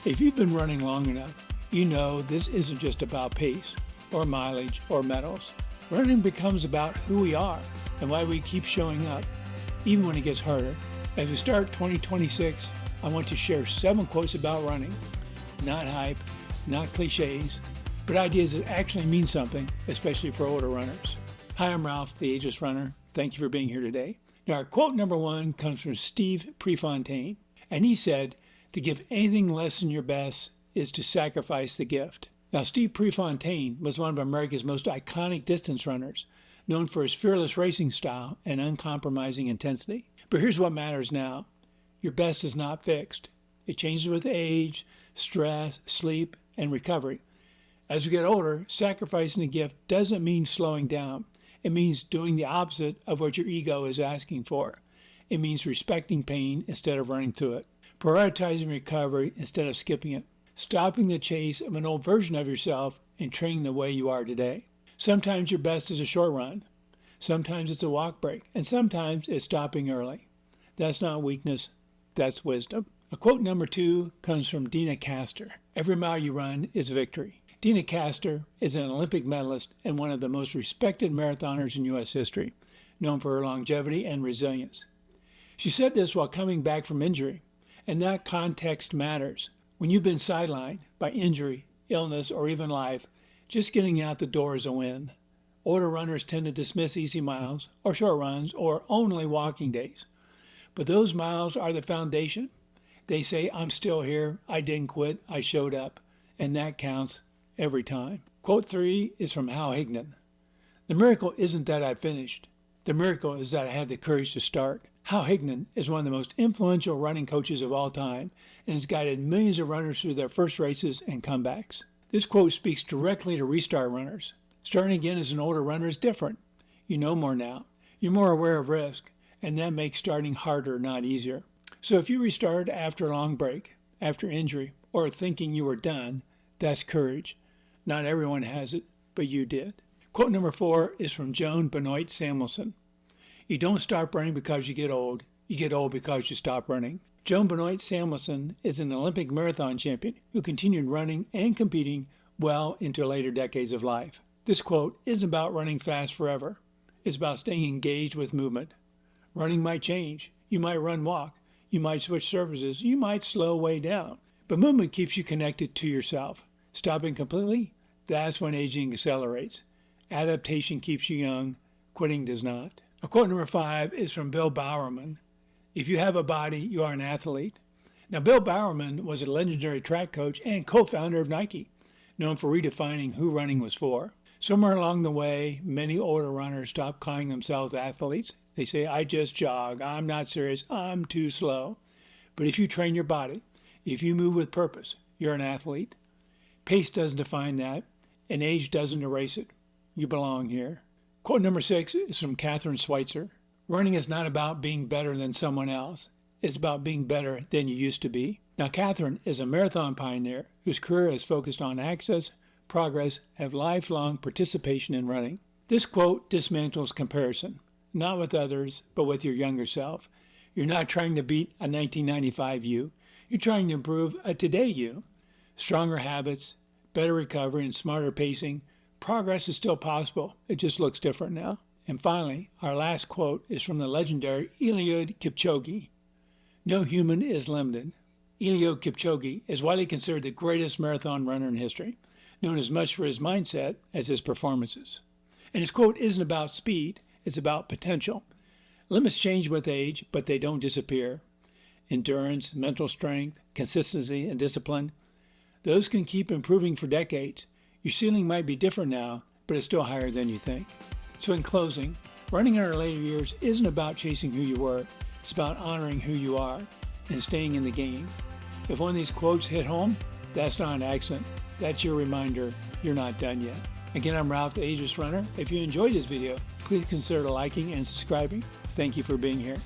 If you've been running long enough, you know this isn't just about pace or mileage or medals. Running becomes about who we are and why we keep showing up, even when it gets harder. As we start 2026, I want to share 7 quotes about running. Not hype, not cliches, but ideas that actually mean something, especially for older runners. Hi, I'm Ralph, the Ageless Runner. Thank you for being here today. Now, our quote number 1 comes from Steve Prefontaine, and he said, "To give anything less than your best is to sacrifice the gift." Now, Steve Prefontaine was one of America's most iconic distance runners, known for his fearless racing style and uncompromising intensity. But here's what matters now. Your best is not fixed. It changes with age, stress, sleep, and recovery. As we get older, sacrificing the gift doesn't mean slowing down. It means doing the opposite of what your ego is asking for. It means respecting pain instead of running through it, prioritizing recovery instead of skipping it, stopping the chase of an old version of yourself and training the way you are today. Sometimes your best is a short run. Sometimes it's a walk break. And sometimes it's stopping early. That's not weakness. That's wisdom. A quote number 2 comes from Dina Castor. "Every mile you run is a victory." Dina Castor is an Olympic medalist and one of the most respected marathoners in U.S. history, known for her longevity and resilience. She said this while coming back from injury, and that context matters. When you've been sidelined by injury, illness, or even life, just getting out the door is a win. Older runners tend to dismiss easy miles, or short runs, or only walking days. But those miles are the foundation. They say, "I'm still here, I didn't quit, I showed up," and that counts every time. Quote 3 is from Hal Higdon. "The miracle isn't that I finished. The miracle is that I had the courage to start." Hal Higdon is one of the most influential running coaches of all time and has guided millions of runners through their first races and comebacks. This quote speaks directly to restart runners. Starting again as an older runner is different. You know more now. You're more aware of risk, and that makes starting harder, not easier. So if you restart after a long break, after injury, or thinking you were done, that's courage. Not everyone has it, but you did. Quote number 4 is from Joan Benoit Samuelson. "You don't stop running because you get old because you stop running." Joan Benoit Samuelson is an Olympic marathon champion who continued running and competing well into later decades of life. This quote isn't about running fast forever. It's about staying engaged with movement. Running might change. You might run-walk. You might switch surfaces. You might slow way down. But movement keeps you connected to yourself. Stopping completely? That's when aging accelerates. Adaptation keeps you young. Quitting does not. Quote number 5 is from Bill Bowerman. "If you have a body, you are an athlete." Now, Bill Bowerman was a legendary track coach and co-founder of Nike, known for redefining who running was for. Somewhere along the way, many older runners stopped calling themselves athletes. They say, "I just jog. I'm not serious. I'm too slow." But if you train your body, if you move with purpose, you're an athlete. Pace doesn't define that, and age doesn't erase it. You belong here. Quote number 6 is from Catherine Schweitzer. "Running is not about being better than someone else. It's about being better than you used to be." Now, Catherine is a marathon pioneer whose career is focused on access, progress, and lifelong participation in running. This quote dismantles comparison, not with others, but with your younger self. You're not trying to beat a 1995 you. You're trying to improve a today you. Stronger habits, better recovery, and smarter pacing. Progress is still possible. It just looks different now. And finally, our last quote is from the legendary Eliud Kipchoge. "No human is limited." Eliud Kipchoge is widely considered the greatest marathon runner in history, known as much for his mindset as his performances. And his quote isn't about speed, it's about potential. Limits change with age, but they don't disappear. Endurance, mental strength, consistency, and discipline, those can keep improving for decades. Your ceiling might be different now, but it's still higher than you think. So in closing, running in our later years isn't about chasing who you were. It's about honoring who you are and staying in the game. If one of these quotes hit home, that's not an accident. That's your reminder you're not done yet. Again, I'm Ralph, the Ageless Runner. If you enjoyed this video, please consider liking and subscribing. Thank you for being here.